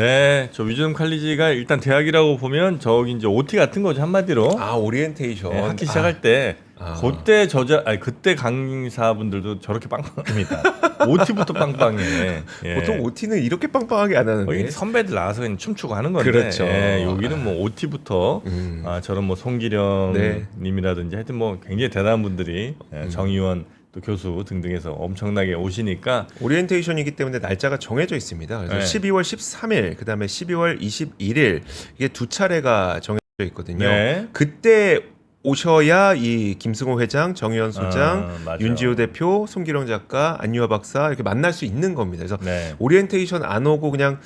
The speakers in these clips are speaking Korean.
네, 저 위즈덤 칼리지가 일단 대학이라고 보면 저기 이제 OT 같은 거죠 한마디로. 아 오리엔테이션. 네, 학기 시작할 때 그때 그때 강사분들도 저렇게 빵빵합니다. OT부터 빵빵해. 예. 보통 OT는 이렇게 빵빵하게 안 하는데. 거기 선배들 나와서 그냥 춤추고 하는 건데. 그렇죠. 예, 여기는 뭐 OT부터 저런 뭐 송기령 네. 님이라든지 하여튼 뭐 굉장히 대단한 분들이 정의원 또 교수 등등해서 엄청나게 오시니까 오리엔테이션이기 때문에 날짜가 정해져 있습니다. 그래서 네. 12월 13일, 그다음에 12월 21일 이게 두 차례가 정해져 있거든요. 네. 그때 오셔야 이 김승호 회장, 정의원 소장, 맞아. 윤지호 대표, 송기령 작가, 안유아 박사 이렇게 만날 수 있는 겁니다. 그래서 네. 오리엔테이션 안 오고 그냥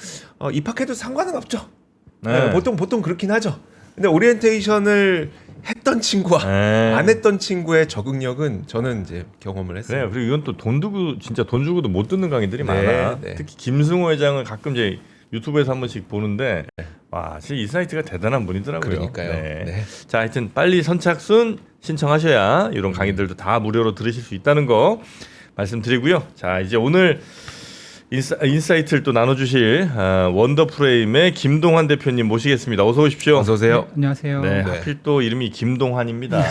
입학해도 상관은 없죠. 네. 보통 그렇긴 하죠. 근데 오리엔테이션을 했던 친구와 네. 안 했던 친구의 적응력은 저는 이제 경험을 했어요. 그래요. 그리고 이건 또 돈 주고 진짜 돈 주고도 못 듣는 강의들이 네, 많아. 네. 특히 김승호 회장을 가끔 이제 유튜브에서 한 번씩 보는데 와, 진짜 이 사이트가 대단한 분이더라고요. 그러니까요. 네. 자, 하여튼 빨리 선착순 신청하셔야 이런 강의들도 다 무료로 들으실 수 있다는 거 말씀드리고요. 자, 이제 오늘 인사이트를 또 나눠주실 원더프레임의 김동환 대표님 모시겠습니다. 어서 오십시오. 어서 오세요. 네, 안녕하세요. 네, 네. 하필 또 이름이 김동환입니다.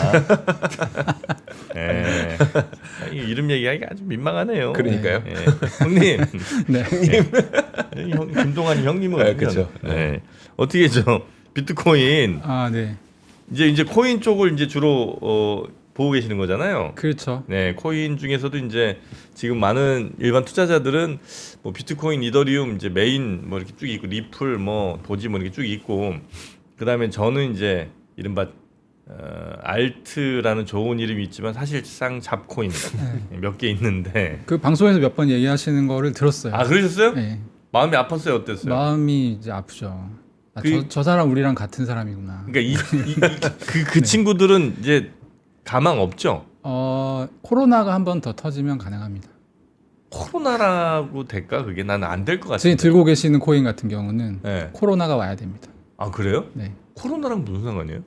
네. 이 이름 얘기하기 아주 민망하네요. 그러니까요. 네. 형님, 네. 형 김동환 형님은 네, 그렇죠. 네. 어떻게 저 비트코인 아, 네. 이제 코인 쪽을 이제 주로 보고 계시는 거잖아요. 그렇죠. 네, 코인 중에서도 이제 지금 많은 일반 투자자들은 뭐 비트코인, 이더리움 이제 메인 뭐 이렇게 쭉 있고 리플 뭐 도지 뭐 이렇게 쭉 있고 그다음에 저는 이제 이른바 알트라는 좋은 이름이 있지만 사실상 잡코인 몇 개 있는데 그 방송에서 몇 번 얘기하시는 거를 들었어요. 아 그러셨어요? 네. 마음이 아팠어요? 어땠어요? 마음이 이제 아프죠. 아, 그- 저 사람 우리랑 같은 사람이구나. 그러니까 그 친구들은 이제 가망 없죠. 코로나가 한 번 더 터지면 가능합니다. 코로나라고 될까 그게 나는 안 될 것 지금 같은데. 들고 계시는 코인 같은 경우는 네. 코로나가 와야 됩니다. 아 그래요? 네. 코로나랑 무슨 상관이에요?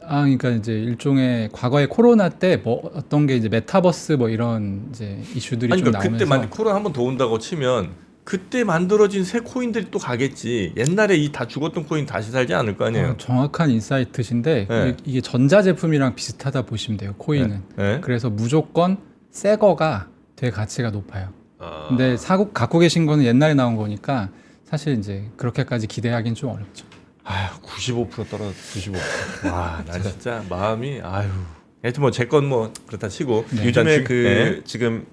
아, 그러니까 이제 일종의 과거에 코로나 때 뭐 어떤 게 이제 메타버스 뭐 이런 이제 이슈들이 아니 좀 그러니까 나오면서 그때 만약 코로나 한 번 더 온다고 치면 그때 만들어진 새 코인들이 또 가겠지. 옛날에 이 다 죽었던 코인 다시 살지 않을 거 아니에요. 정확한 인사이트신데 네. 이게 전자제품이랑 비슷하다 보시면 돼요. 코인은. 네? 그래서 무조건 새 거가 되게 가치가 높아요. 아, 근데 갖고 계신 거는 옛날에 나온 거니까 사실 이제 그렇게까지 기대하기는 좀 어렵죠. 아휴 95% 떨어져 95%. 와, 나 진짜 마음이 아휴. 하여튼 뭐 제 건 뭐 그렇다 치고 네. 일단 요즘에 네. 지금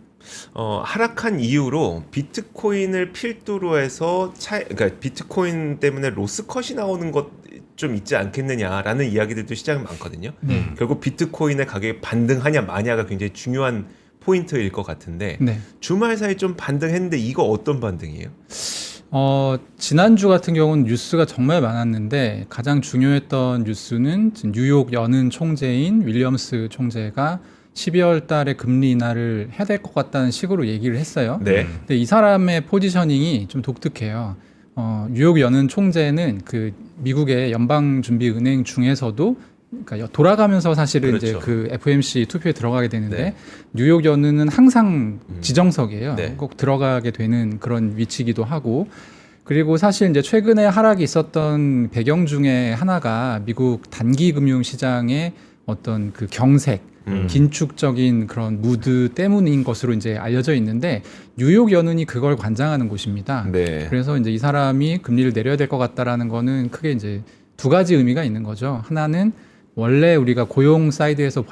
하락한 이유로 비트코인을 필두로 해서 그러니까 비트코인 때문에 로스컷이 나오는 것 좀 있지 않겠느냐라는 이야기들도 시장에 많거든요. 결국 비트코인의 가격이 반등하냐 마냐가 굉장히 중요한 포인트일 것 같은데 네. 주말 사이 좀 반등했는데 이거 어떤 반등이에요? 지난주 같은 경우는 뉴스가 정말 많았는데 가장 중요했던 뉴스는 지금 뉴욕 연은 총재인 윌리엄스 총재가 12월 달에 금리 인하를 해야 될 것 같다는 식으로 얘기를 했어요. 네. 근데 이 사람의 포지셔닝이 좀 독특해요. 뉴욕 연은 총재는 그 미국의 연방준비은행 중에서도 그러니까 돌아가면서 사실은 그렇죠. 이제 그 FOMC 투표에 들어가게 되는데 네. 뉴욕 연은은 항상 지정석이에요. 네. 꼭 들어가게 되는 그런 위치이기도 하고 그리고 사실 이제 최근에 하락이 있었던 배경 중에 하나가 미국 단기 금융 시장의 어떤 그 경색 긴축적인 그런 무드 때문인 것으로 이제 알려져 있는데 뉴욕 연은이 그걸 관장하는 곳입니다. 네. 그래서 이제 이 사람이 금리를 내려야 될 것 같다라는 거는 크게 이제 두 가지 의미가 있는 거죠. 하나는 원래 우리가 고용 사이드에서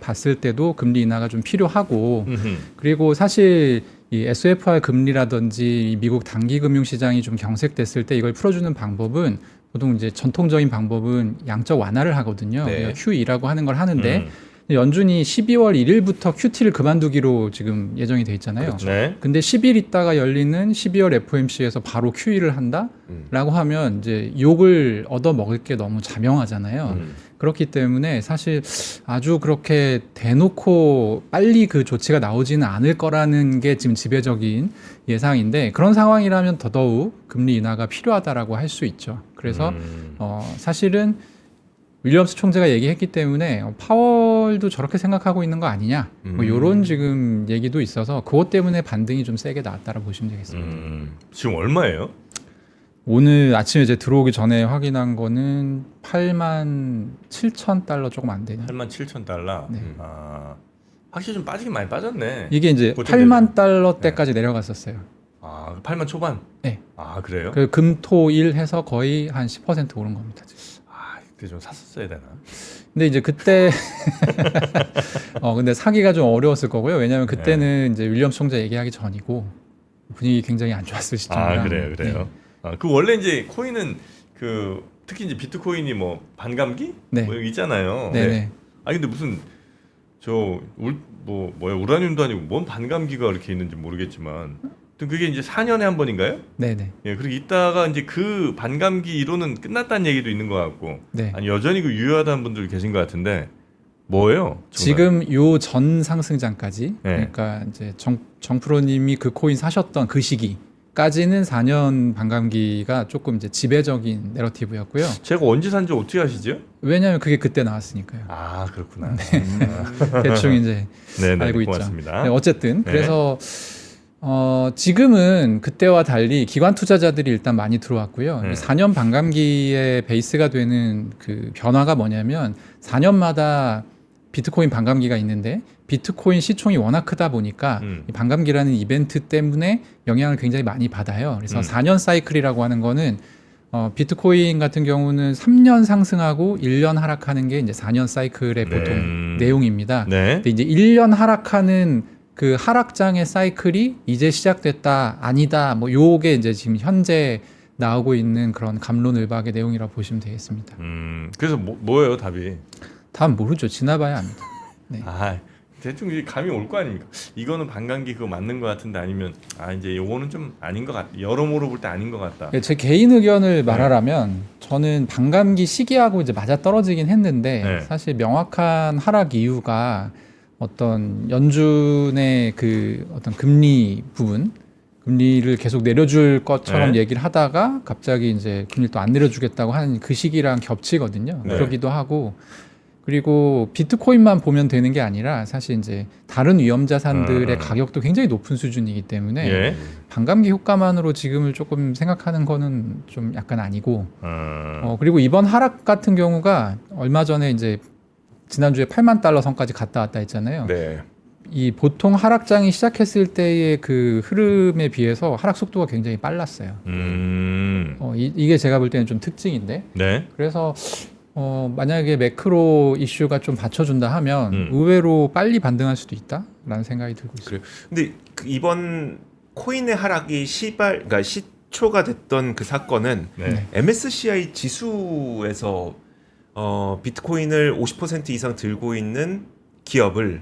봤을 때도 금리 인하가 좀 필요하고 그리고 사실 이 SFR 금리라든지 이 미국 단기 금융 시장이 좀 경색됐을 때 이걸 풀어주는 방법은 보통 이제 전통적인 방법은 양적 완화를 하거든요. 네. 우리가 QE라고 하는 걸 하는데 연준이 12월 1일부터 QT를 그만두기로 지금 예정이 돼 있잖아요. 네. 근데 10일 있다가 열리는 12월 FOMC에서 바로 QE를 한다라고 하면 이제 욕을 얻어 먹을 게 너무 자명하잖아요. 그렇기 때문에 사실 아주 그렇게 대놓고 빨리 그 조치가 나오지는 않을 거라는 게 지금 지배적인 예상인데 그런 상황이라면 더더욱 금리 인하가 필요하다라고 할 수 있죠. 그래서 사실은 윌리엄스 총재가 얘기했기 때문에 파월도 저렇게 생각하고 있는 거 아니냐 뭐 이런 지금 얘기도 있어서 그것 때문에 반등이 좀 세게 나왔다고 보시면 되겠습니다. 지금 얼마예요? 오늘 아침에 이제 들어오기 전에 확인한 거는 87,000달러 조금 안 되냐. 87,000달러. 네. 아, 확실히 좀 빠지긴 많이 빠졌네. 이게 이제 고점 8만 달러대까지 내려갔었어요. 아, 8만 초반? 네. 아, 그래요? 그 금토일 해서 거의 한 10% 오른 겁니다. 지금. 아, 그때 좀 샀었어야 되나? 근데 이제 그때 근데 사기가 좀 어려웠을 거고요. 왜냐하면 그때는 이제 윌리엄 총재 얘기하기 전이고 분위기 굉장히 안 좋았을 시점이라. 아, 그래요. 네. 아, 그 원래 이제 코인은 그 특히 이제 비트코인이 뭐 반감기 네. 뭐 여기 있잖아요. 네네. 아 근데 무슨 뭐야 우라늄도 아니고 뭔 반감기가 이렇게 있는지 모르겠지만 또 그게 이제 4년에 한 번인가요? 네네. 예, 그리고 있다가 이제 그 반감기 이론은 끝났다는 얘기도 있는 것 같고, 네. 아니 여전히 그 유효하다는 분들 계신 것 같은데 뭐예요? 정말? 지금 요 전 상승장까지 네. 그러니까 이제 정프로님이 그 코인 사셨던 그 시기까지는 4년 반감기가 조금 이제 지배적인 내러티브였고요. 제가 언제 산지 어떻게 아시죠? 왜냐하면 그게 그때 나왔으니까요. 아 그렇구나. 대충 이제 네네 알고 있죠. 고맙습니다. 네, 어쨌든 네. 그래서 지금은 그때와 달리 기관 투자자들이 일단 많이 들어왔고요. 4년 반감기의 베이스가 되는 그 변화가 뭐냐면 4년마다 비트코인 반감기가 있는데 비트코인 시총이 워낙 크다 보니까 이 반감기라는 이벤트 때문에 영향을 굉장히 많이 받아요. 그래서 4년 사이클이라고 하는 거는 비트코인 같은 경우는 3년 상승하고 1년 하락하는 게 이제 4년 사이클의 보통 내용입니다. 네. 근데 이제 1년 하락하는 그 하락장의 사이클이 이제 시작됐다 아니다 뭐 요게 이제 지금 현재 나오고 있는 그런 갑론을박의 내용이라고 보시면 되겠습니다. 그래서 뭐예요 답이? 답은 모르죠. 지나봐야 합니다. 네. 아 대충 이제 감이 올 거 아닙니까? 이거는 반감기 그거 맞는 것 같은데 아니면 이제 요거는 좀 아닌 것 같. 여러모로 볼 때 아닌 것 같다. 제 개인 의견을 말하라면 저는 반감기 시기하고 이제 맞아 떨어지긴 했는데 네. 사실 명확한 하락 이유가 어떤 연준의 그 어떤 금리 부분, 금리를 계속 내려줄 것처럼 네. 얘기를 하다가 갑자기 이제 금리를 또 안 내려주겠다고 하는 그 시기랑 겹치거든요. 네. 그러기도 하고 그리고 비트코인만 보면 되는 게 아니라 사실 이제 다른 위험 자산들의 가격도 굉장히 높은 수준이기 때문에 예. 반감기 효과만으로 지금을 조금 생각하는 거는 좀 약간 아니고 그리고 이번 하락 같은 경우가 얼마 전에 이제 지난주에 8만 달러 선까지 갔다 왔다 했잖아요. 네. 이 보통 하락장이 시작했을 때의 그 흐름에 비해서 하락 속도가 굉장히 빨랐어요. 이게 제가 볼 때는 좀 특징인데. 네. 그래서 만약에 매크로 이슈가 좀 받쳐준다 하면 의외로 빨리 반등할 수도 있다라는 생각이 들고 있어요. 근데 그 이번 코인의 하락이 그러니까 시초가 됐던 그 사건은 네. MSCI 지수에서 비트코인을 50% 이상 들고 있는 기업을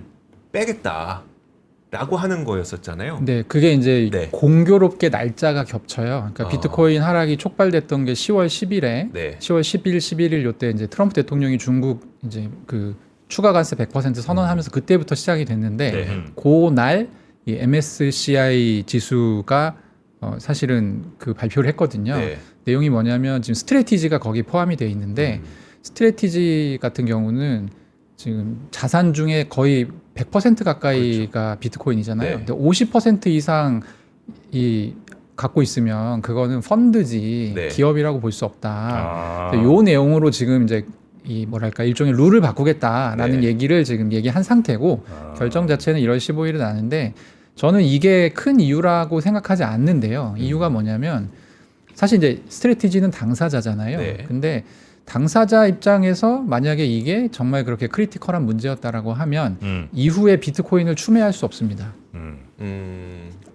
빼겠다라고 하는 거였었잖아요. 네, 그게 이제 네. 공교롭게 날짜가 겹쳐요. 그러니까 비트코인 하락이 촉발됐던 게 10월 10일에 네. 10월 10일, 11일 요때 이제 트럼프 대통령이 중국 이제 그 추가 관세 100% 선언하면서 그때부터 시작이 됐는데 네. 그날 이 MSCI 지수가 사실은 그 발표를 했거든요. 네. 내용이 뭐냐면 지금 스트래티지가 거기 포함이 돼 있는데 스트래티지 같은 경우는 지금 자산 중에 거의 100% 가까이가 그렇죠. 비트코인이잖아요. 네. 근데 50% 이상 이 갖고 있으면 그거는 펀드지 네. 기업이라고 볼 수 없다. 아. 요 내용으로 지금 이제 이 뭐랄까 일종의 룰을 바꾸겠다라는 네. 얘기를 지금 얘기한 상태고 결정 자체는 1월 15일에 나는데 저는 이게 큰 이유라고 생각하지 않는데요. 이유가 뭐냐면 사실 이제 스트래티지는 당사자잖아요. 네. 근데 당사자 입장에서 만약에 이게 정말 그렇게 크리티컬한 문제였다라고 하면 이후에 비트코인을 추매할 수 없습니다.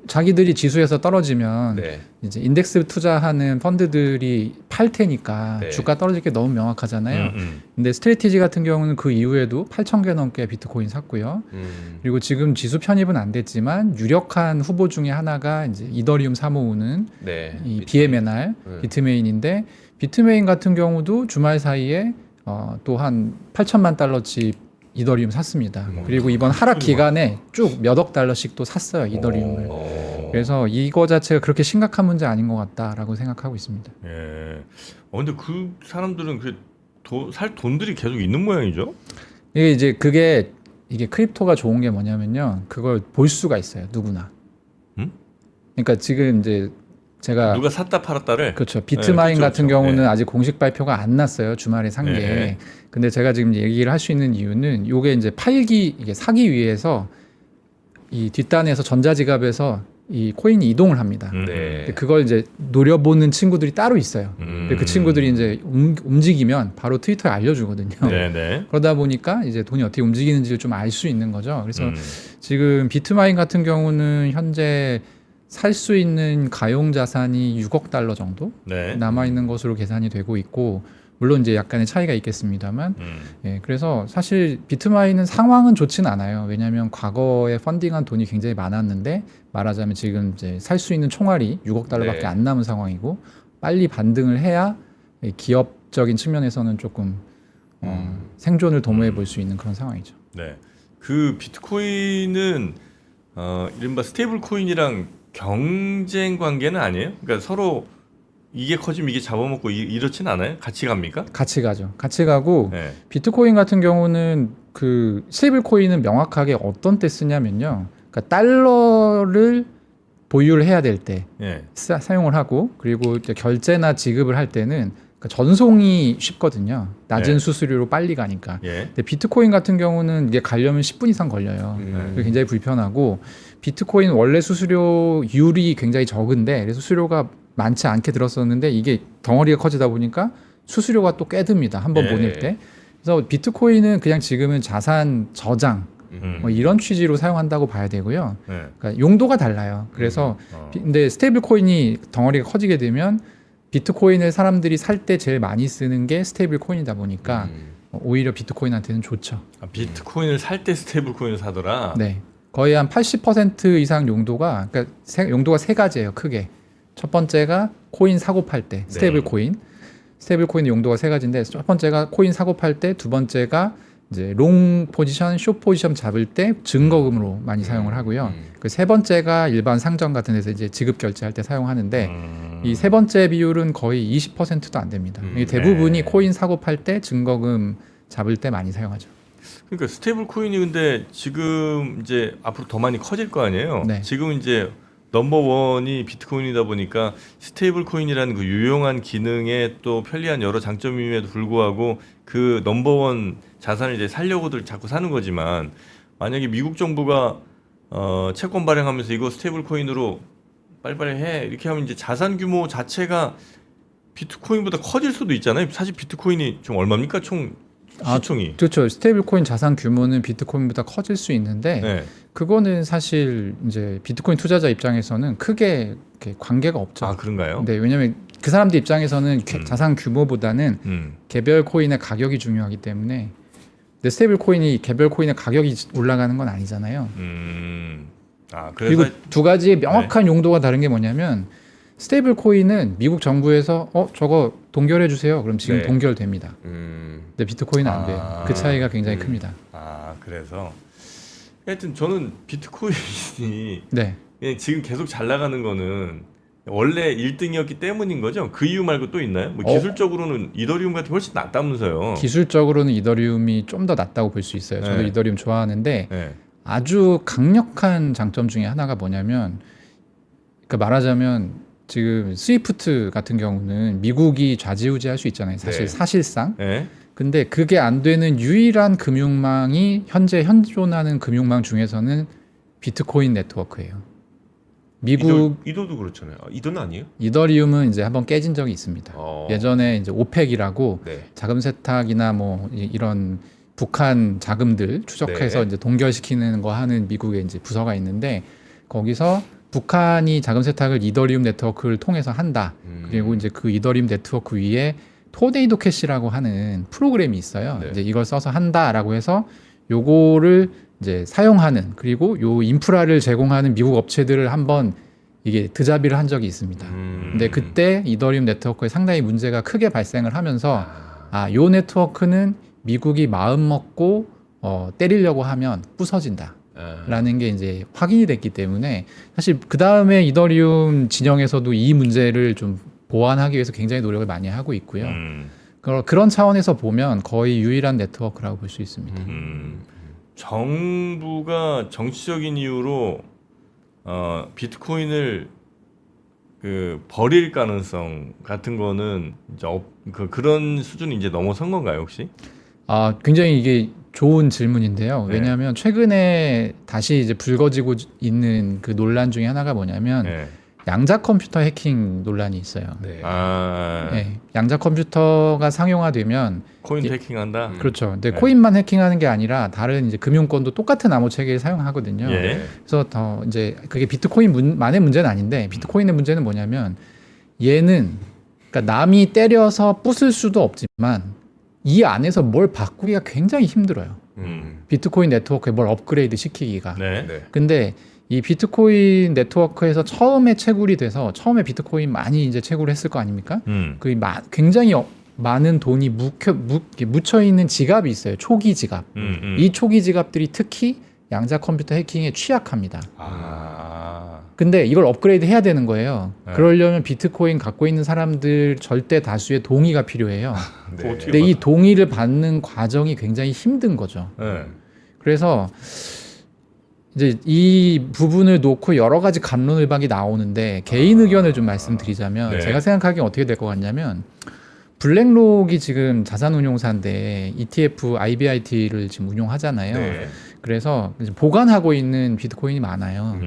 자기들이 지수에서 떨어지면 네. 이제 인덱스 투자하는 펀드들이 팔 테니까 네. 주가 떨어질 게 너무 명확하잖아요. 근데 스트래티지 같은 경우는 그 이후에도 8,000개 넘게 비트코인 샀고요. 그리고 지금 지수 편입은 안 됐지만 유력한 후보 중에 하나가 이제 이더리움 사모으는 네. 이 BMNR 비트메인인데 비트메인 같은 경우도 주말 사이에 또 한 8천만 달러치 이더리움 샀습니다. 그리고 이번 하락 기간에 쭉 몇 억 달러씩 또 샀어요 이더리움을. 그래서 이거 자체가 그렇게 심각한 문제 아닌 것 같다라고 생각하고 있습니다. 예. 근데 그 사람들은 살 돈들이 계속 있는 모양이죠? 이게 이제 이게 크립토가 좋은 게 뭐냐면요, 그걸 볼 수가 있어요 누구나. 그러니까 지금 이제 제가 누가 샀다 팔았다를 그렇죠. 비트마인 그렇죠, 같은 그렇죠. 경우는 네. 아직 공식 발표가 안 났어요. 주말에 산 게. 네. 근데 제가 지금 얘기를 할 수 있는 이유는 요게 이제 이게 사기 위해서 이 뒷단에서 전자지갑에서 이 코인이 이동을 합니다. 네. 근데 그걸 이제 노려보는 친구들이 따로 있어요. 근데 그 친구들이 이제 움직이면 바로 트위터에 알려주거든요. 네네. 그러다 보니까 이제 돈이 어떻게 움직이는지를 좀 알 수 있는 거죠. 그래서 지금 비트마인 같은 경우는 현재 살 수 있는 가용 자산이 6억 달러 정도 네. 남아 있는 것으로 계산이 되고 있고, 물론 이제 약간의 차이가 있겠습니다만, 예, 그래서 사실 비트마인은 상황은 좋진 않아요. 왜냐하면 과거에 펀딩한 돈이 굉장히 많았는데, 말하자면 지금 이제 살 수 있는 총알이 6억 달러밖에 네. 안 남은 상황이고, 빨리 반등을 해야 기업적인 측면에서는 조금 생존을 도모해 볼 수 있는 그런 상황이죠. 네. 그 비트코인은 이른바 스테이블 코인이랑 경쟁 관계는 아니에요? 그러니까 서로 이게 커지면 이게 잡아먹고 이렇진 않아요? 같이 갑니까? 같이 가죠. 같이 가고, 네. 비트코인 같은 경우는 그 스테이블 코인은 명확하게 어떤 때 쓰냐면요. 그러니까 달러를 보유를 해야 될 때 네. 사용을 하고, 그리고 이제 결제나 지급을 할 때는 그러니까 전송이 쉽거든요. 낮은 네. 수수료로 빨리 가니까. 예. 근데 비트코인 같은 경우는 이게 가려면 10분 이상 걸려요. 그게 굉장히 불편하고, 비트코인 원래 수수료율이 굉장히 적은데 수수료가 많지 않게 들었었는데 이게 덩어리가 커지다 보니까 수수료가 또 꽤 듭니다. 한번 예. 보낼 때. 그래서 비트코인은 그냥 지금은 자산 저장 뭐 이런 취지로 사용한다고 봐야 되고요. 네. 그러니까 용도가 달라요. 그래서 근데 스테이블 코인이 덩어리가 커지게 되면 비트코인을 사람들이 살 때 제일 많이 쓰는 게 스테이블 코인이다 보니까 오히려 비트코인한테는 좋죠. 아, 비트코인을 살 때 스테이블 코인을 사더라. 네. 거의 한 80% 이상 용도가, 그러니까 용도가 세 가지예요, 크게. 첫 번째가 코인 사고 팔 때, 스테이블 코인. 스테이블 코인의 용도가 세 가지인데, 첫 번째가 코인 사고 팔 때, 두 번째가 이제 롱 포지션, 숏 포지션 잡을 때 증거금으로 많이 사용을 하고요. 그 세 번째가 일반 상점 같은 데서 이제 지급 결제할 때 사용하는데, 이 세 번째 비율은 거의 20%도 안 됩니다. 이게 대부분이 네. 코인 사고 팔 때 증거금 잡을 때 많이 사용하죠. 그러니까 스테이블 코인이 근데 지금 이제 앞으로 더 많이 커질 거 아니에요? 네. 지금 이제 넘버원이 비트코인이다 보니까 스테이블 코인이라는 그 유용한 기능에 또 편리한 여러 장점임에도 불구하고 그 넘버원 자산을 이제 살려고들 자꾸 사는 거지만, 만약에 미국 정부가 채권 발행하면서 이거 스테이블 코인으로 빨리빨리 해 이렇게 하면 이제 자산 규모 자체가 비트코인보다 커질 수도 있잖아요. 사실 비트코인이 좀 얼마입니까? 총 시총이. 그렇죠. 스테이블 코인 자산 규모는 비트코인보다 커질 수 있는데, 네. 그거는 사실 이제 비트코인 투자자 입장에서는 크게 이렇게 관계가 없죠. 아 그런가요? 네, 왜냐하면 그 사람들 입장에서는 자산 규모보다는 개별 코인의 가격이 중요하기 때문에. 근데 스테이블 코인이 개별 코인의 가격이 올라가는 건 아니잖아요. 아 그래서 그리고 두 가지의 명확한 용도가 다른 게 뭐냐면, 스테이블 코인은 미국 정부에서 저거 동결해 주세요. 그럼 지금 네. 동결됩니다. 근데 비트코인은 안 돼요. 그 차이가 굉장히 큽니다. 아 그래서 하여튼 저는 비트코인이 네. 그냥 지금 계속 잘 나가는 거는 원래 1등이었기 때문인 거죠? 그 이유 말고 또 있나요? 뭐 기술적으로는 이더리움 같은 게 훨씬 낫다면서요? 기술적으로는 이더리움이 좀 더 낫다고 볼 수 있어요. 저도 네. 이더리움 좋아하는데, 네. 아주 강력한 장점 중에 하나가 뭐냐면, 그러니까 말하자면 지금 스위프트 같은 경우는 미국이 좌지우지할 수 있잖아요. 사실 네. 사실상. 네. 근데 그게 안 되는 유일한 금융망이 현재 현존하는 금융망 중에서는 비트코인 네트워크예요. 미국 이도도 그렇잖아요. 이도는 아니에요? 이더리움은 이제 한번 깨진 적이 있습니다. 예전에 이제 오펙이라고 네. 자금 세탁이나 뭐 이런 북한 자금들 추적해서 네. 이제 동결시키는 거 하는 미국의 이제 부서가 있는데, 거기서 북한이 자금 세탁을 이더리움 네트워크를 통해서 한다. 그리고 이제 그 이더리움 네트워크 위에 토네이도 캐시라고 하는 프로그램이 있어요. 네. 이제 이걸 써서 한다라고 해서 요거를 이제 사용하는, 그리고 요 인프라를 제공하는 미국 업체들을 한번 이게 드자비를 한 적이 있습니다. 근데 그때 이더리움 네트워크에 상당히 문제가 크게 발생을 하면서, 요 네트워크는 미국이 마음 먹고 때리려고 하면 부서진다. 라는 게 이제 확인이 됐기 때문에, 사실 그 다음에 이더리움 진영에서도 이 문제를 좀 보완하기 위해서 굉장히 노력을 많이 하고 있고요. 그런 차원에서 보면 거의 유일한 네트워크라고 볼 수 있습니다. 정부가 정치적인 이유로 비트코인을 그 버릴 가능성 같은 거는 이제 그런 수준이 이제 넘어선 건가요 혹시? 아, 굉장히 이게 좋은 질문인데요. 네. 왜냐하면 최근에 다시 이제 불거지고 있는 그 논란 중에 하나가 뭐냐면 네. 양자 컴퓨터 해킹 논란이 있어요. 네. 아 네, 양자 컴퓨터가 상용화되면 코인 해킹한다. 그렇죠. 근데 네. 코인만 해킹하는 게 아니라 다른 이제 금융권도 똑같은 암호 체계를 사용하거든요. 예. 그래서 더 이제 그게 비트코인만의 문제는 아닌데 비트코인의 문제는 뭐냐면 얘는 그러니까 남이 때려서 부술 수도 없지만 이 안에서 뭘 바꾸기가 굉장히 힘들어요. 비트코인 네트워크에 뭘 업그레이드 시키기가. 네. 네. 근데 이 비트코인 네트워크에서 처음에 채굴이 돼서 처음에 비트코인 많이 이제 채굴을 했을 거 아닙니까? 그 굉장히 많은 돈이 묻혀 있는 지갑이 있어요. 초기 지갑. 이 초기 지갑들이 특히 양자 컴퓨터 해킹에 취약합니다. 아. 근데 이걸 업그레이드 해야 되는 거예요. 네. 그러려면 비트코인 갖고 있는 사람들 절대 다수의 동의가 필요해요. 네. 어떻게 근데 이 동의를 받는 과정이 굉장히 힘든 거죠. 네. 그래서 이제 이 부분을 놓고 여러 가지 갑론을박이 나오는데 개인 의견을 좀 말씀드리자면 네. 제가 생각하기엔 어떻게 될 것 같냐면 블랙록이 지금 자산운용사인데 ETF, IBIT를 지금 운용하잖아요. 네. 그래서 이제 보관하고 있는 비트코인이 많아요.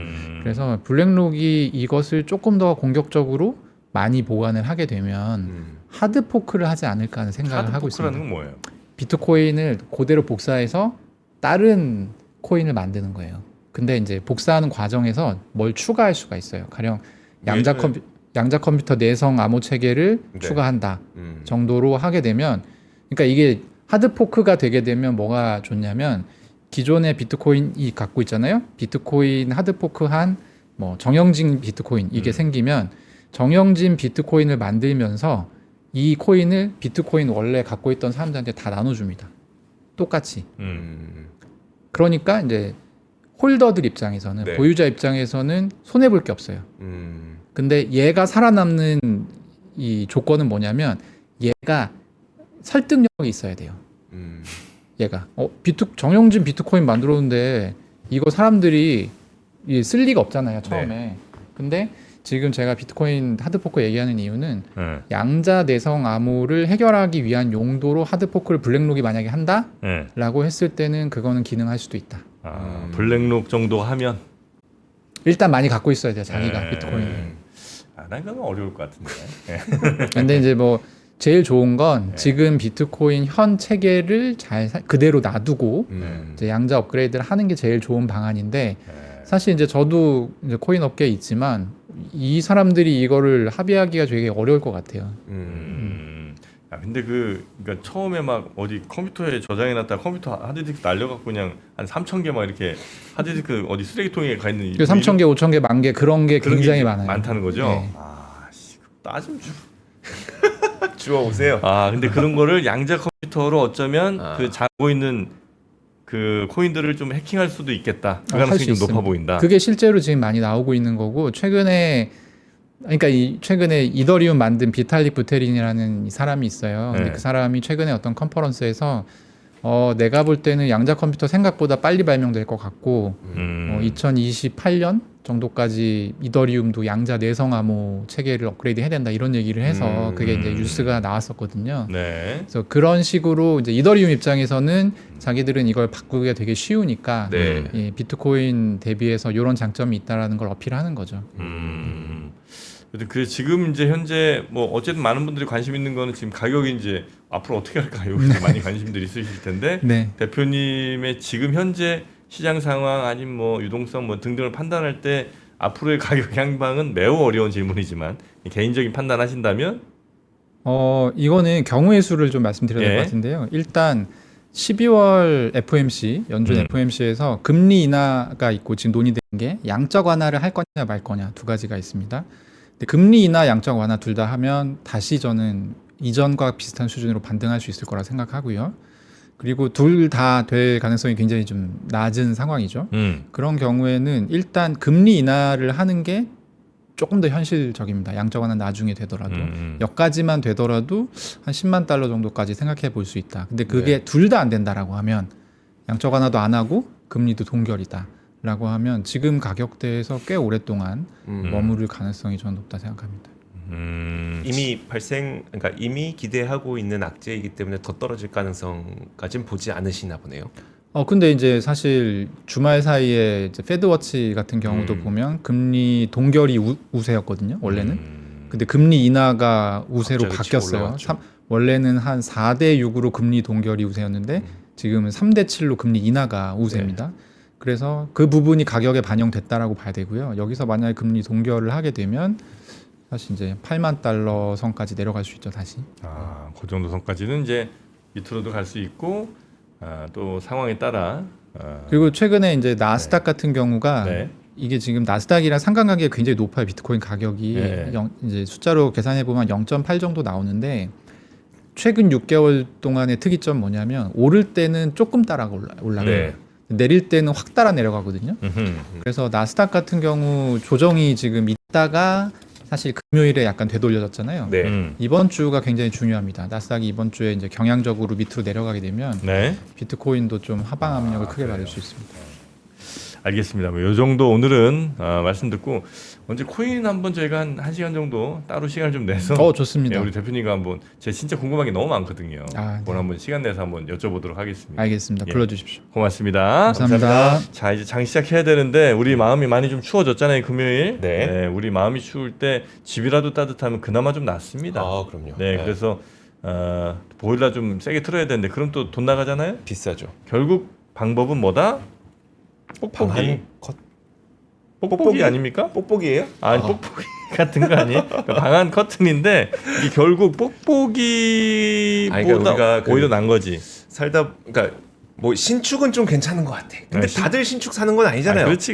그래서 블랙록이 이것을 조금 더 공격적으로 많이 보관을 하게 되면 하드포크를 하지 않을까 하는 생각을 하고 있습니다. 하드포크라는 건 뭐예요? 비트코인을 그대로 복사해서 다른 코인을 만드는 거예요. 근데 이제 복사하는 과정에서 뭘 추가할 수가 있어요. 가령 양자 컴퓨터 내성 암호 체계를 네. 추가한다 정도로 하게 되면, 그러니까 이게 하드포크가 되게 되면 뭐가 좋냐면 기존의 비트코인이 갖고 있잖아요. 비트코인 하드포크한 뭐 정영진 비트코인 이게 생기면 정영진 비트코인을 만들면서 이 코인을 비트코인 원래 갖고 있던 사람들한테 다 나눠줍니다. 똑같이. 그러니까 이제 홀더들 입장에서는 네. 보유자 입장에서는 손해 볼 게 없어요. 근데 얘가 살아남는 이 조건은 뭐냐면 얘가 설득력이 있어야 돼요. 얘가 정영진 비트코인 만들었는데 이거 사람들이 쓸 리가 없잖아요 처음에. 네. 근데 지금 제가 비트코인 하드포크 얘기하는 이유는 네. 양자 내성 암호를 해결하기 위한 용도로 하드포크를 블랙록이 만약에 한다라고 네. 했을 때는 그거는 기능할 수도 있다. 아, 블랙록 정도 하면 일단 많이 갖고 있어야 돼요 자기가 네. 비트코인을. 아, 난 그건 어려울 것 같은데. 네. 근데 이제 뭐 제일 좋은 건 네. 지금 비트코인 현 체계를 잘 그대로 놔두고 이제 양자 업그레이드를 하는 게 제일 좋은 방안인데 네. 사실 이제 저도 이제 코인 업계에 있지만 이 사람들이 이거를 합의하기가 되게 어려울 것 같아요. 아, 근데 그러니까 처음에 막 어디 컴퓨터에 저장해놨다 컴퓨터 하드디스크 날려갖고 그냥 한 3,000개 막 이렇게 하드디스크 어디 쓰레기통에 가 있는 3,000개, 5,000개, 10,000개 그런 게 그런 게 굉장히 이제 많아요. 많다는 거죠. 네. 아, 씨, 따지면 주워 오세요. 아, 근데 그런 거를 양자 컴퓨터로 어쩌면 그 자고 있는 그 코인들을 좀 해킹할 수도 있겠다. 그 할 가능성이 수 좀 높아 있습니다. 보인다. 그게 실제로 지금 많이 나오고 있는 거고 최근에 최근에 이더리움 만든 비탈릭 부테린이라는 이 사람이 있어요. 근데 네. 그 사람이 최근에 어떤 컨퍼런스에서 내가 볼 때는 양자 컴퓨터 생각보다 빨리 발명될 것 같고 2028년 정도까지 이더리움도 양자 내성 암호 체계를 업그레이드 해야 된다 이런 얘기를 해서 그게 이제 뉴스가 나왔었거든요. 네. 그래서 그런 식으로 이제 이더리움 입장에서는 자기들은 이걸 바꾸기가 되게 쉬우니까 네. 이 비트코인 대비해서 이런 장점이 있다라는 걸 어필하는 거죠. 그 지금 이제 현재 뭐 어쨌든 많은 분들이 관심 있는 거는 지금 가격이 이제 앞으로 어떻게 할까요? 많이 관심들이 있으실 텐데 네. 대표님의 지금 현재 시장 상황 아니면 뭐 유동성 뭐 등등을 판단할 때 앞으로의 가격 향방은 매우 어려운 질문이지만 개인적인 판단하신다면 이거는 경우의 수를 좀 말씀드려야 될 예. 것 같은데요. 일단 12월 FOMC 연준 FOMC에서 금리 인하가 있고 지금 논의되는 게 양적 완화를 할 거냐 말 거냐 두 가지가 있습니다. 근데 금리 인하, 양적 완화 둘 다 하면 다시 저는 이전과 비슷한 수준으로 반등할 수 있을 거라 생각하고요. 그리고 둘 다 될 가능성이 굉장히 좀 낮은 상황이죠. 그런 경우에는 일단 금리 인하를 하는 게 조금 더 현실적입니다. 양적 완화 나중에 되더라도 여기까지만 되더라도 한 10만 달러 정도까지 생각해 볼 수 있다. 근데 그게 둘 다 안 된다라고 하면 양적 완화도 안 하고 금리도 동결이다 라고 하면 지금 가격대에서 꽤 오랫동안 머무를 가능성이 저는 높다 생각합니다. 그러니까 이미 기대하고 있는 악재이기 때문에 더 떨어질 가능성까지는 보지 않으시나 보네요. 근데 이제 사실 주말 사이에 이제 페드워치 같은 경우도 보면 금리 동결이 우세였거든요. 원래는. 근데 금리 인하가 우세로 갑자기 치고 바뀌었어요. 올라왔죠. 원래는 한 4대 6으로 금리 동결이 우세였는데 지금은 3대 7로 금리 인하가 우세입니다. 그래서 그 부분이 가격에 반영됐다라고 봐야 되고요. 여기서 만약에 금리 동결을 하게 되면 사실 이제 8만 달러 선까지 내려갈 수 있죠, 다시. 그 정도 선까지는 이제 밑으로도 갈 수 있고 또 상황에 따라 그리고 최근에 이제 나스닥 같은 경우가 네. 이게 지금 나스닥이랑 상관관계가 굉장히 높아요. 비트코인 가격이 네. 이제 숫자로 계산해 보면 0.8 정도 나오는데 최근 6개월 동안의 특이점 뭐냐면 오를 때는 조금 따라 올라가요. 네. 내릴 때는 확 따라 내려가거든요. 음흠. 그래서 나스닥 같은 경우 조정이 지금 있다가 사실 금요일에 약간 되돌려졌잖아요. 네. 이번 주가 굉장히 중요합니다. 나스닥이 이번 주에 이제 경향적으로 밑으로 내려가게 되면 네. 비트코인도 좀 하방 압력을 크게 받을 수 있습니다. 알겠습니다. 이 정도 오늘은 말씀 듣고 언제 코인 한번 저희가 한 1시간 정도 따로 시간을 좀 내서 좋습니다. 우리 대표님과 한번 제가 진짜 궁금한 게 너무 많거든요. 네. 오늘 한번 시간 내서 한번 여쭤보도록 하겠습니다. 알겠습니다. 예. 불러주십시오. 고맙습니다. 감사합니다. 자, 이제 장 시작해야 되는데 우리 마음이 많이 좀 추워졌잖아요, 금요일. 네. 우리 마음이 추울 때 집이라도 따뜻하면 그나마 좀 낫습니다. 그럼요. 네, 그래서 보일러 좀 세게 틀어야 되는데 그럼 또 돈 나가잖아요. 비싸죠. 결국 방법은 뭐다? 뽁뽁이. 방한 컷 뽁뽁이 아닙니까? 뽁뽁이에요? 아니 뽁뽁이 같은 거 아니에요? 그러니까 방한 커튼인데 이게 결국 뽁뽁이보다 그러니까 우리가 오히려 난 거지. 살다 그러니까 뭐 신축은 좀 괜찮은 것 같아. 근데 네, 다들 신축 사는 건 아니잖아요. 그렇지.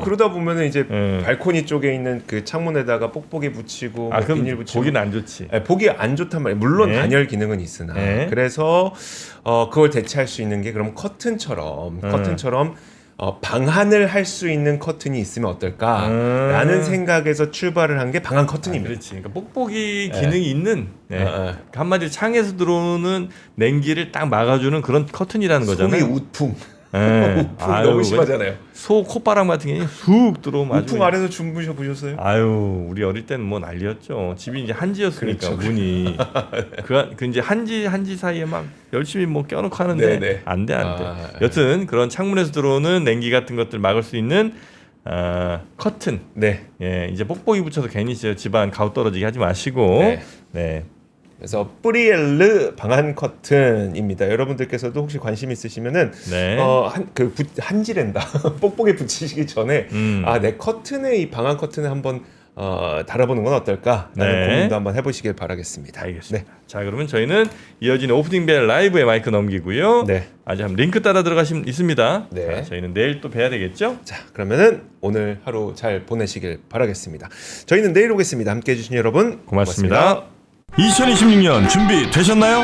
그러다 보면은 이제 음. 발코니 쪽에 있는 그 창문에다가 뽁뽁이 붙이고 뭐 그럼 비닐 붙이고 보기는 안 좋지. 보기 안 좋단 말이에요. 물론 네. 단열 기능은 있으나 네. 그래서 그걸 대체할 수 있는 게 그럼 커튼처럼 방한을 할 수 있는 커튼이 있으면 어떨까라는 생각에서 출발을 한 게 방한 커튼입니다. 그렇지. 그러니까 뽁뽁이 기능이 있는 한마디로 창에서 들어오는 냉기를 딱 막아주는 그런 커튼이라는 거잖아요. 소위 우풍. 네. 우풍 너무 심하잖아요. 소 콧바람 같은 게 훅 들어오면 우풍 아래서 주무셔 보셨어요? 우리 어릴 때는 뭐 난리였죠. 집이 이제 한지였으니까 그렇죠. 문이 그 이제 한지 사이에 막 열심히 뭐 껴놓고 하는데 네네. 안 돼. 여튼 그런 창문에서 들어오는 냉기 같은 것들 막을 수 있는 커튼. 네. 이제 뽁뽁이 붙여서 괜히 집안 가우 떨어지게 하지 마시고. 네. 네. 그래서 뿌리엘르 방한 커튼입니다. 여러분들께서도 혹시 관심 있으시면은 네. 한지랜다 뽁뽁이 붙이시기 전에 내 커튼에 이 방한 커튼을 한번 달아보는 건 어떨까라는 네. 고민도 한번 해보시길 바라겠습니다. 알겠습니다. 자, 그러면 저희는 이어지는 오프닝 벨 라이브에 마이크 넘기고요. 네. 아직 한 링크 따라 들어가시면 있습니다. 네. 자, 저희는 내일 또 뵈야 되겠죠? 자, 그러면은 오늘 하루 잘 보내시길 바라겠습니다. 저희는 내일 오겠습니다. 함께해 주신 여러분 고맙습니다. 2026년 준비되셨나요?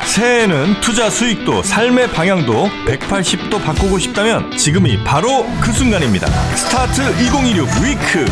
새해에는 투자 수익도 삶의 방향도 180도 바꾸고 싶다면 지금이 바로 그 순간입니다. 스타트 2026 위크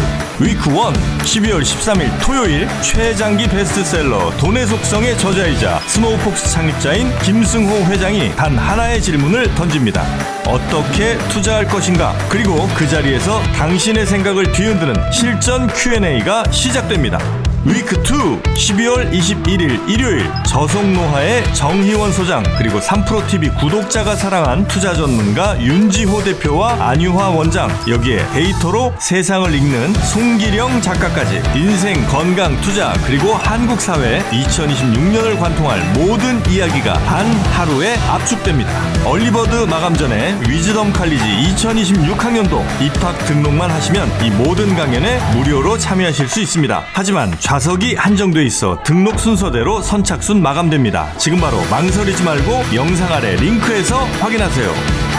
1 12월 13일 토요일 최장기 베스트셀러 돈의 속성의 저자이자 스노우폭스 창립자인 김승호 회장이 단 하나의 질문을 던집니다. 어떻게 투자할 것인가? 그리고 그 자리에서 당신의 생각을 뒤흔드는 실전 Q&A가 시작됩니다. 위크2 12월 21일 일요일 저속노화의 정희원 소장 그리고 3프로TV 구독자가 사랑한 투자 전문가 윤지호 대표와 안유화 원장 여기에 데이터로 세상을 읽는 송기령 작가까지 인생 건강 투자 그리고 한국 사회 2026년을 관통할 모든 이야기가 단 하루에 압축됩니다. 얼리버드 마감 전에 위즈덤 칼리지 2026학년도 입학 등록만 하시면 이 모든 강연에 무료로 참여하실 수 있습니다. 하지만 좌석이 한정돼 있어 등록 순서대로 선착순 마감됩니다. 지금 바로 망설이지 말고 영상 아래 링크에서 확인하세요.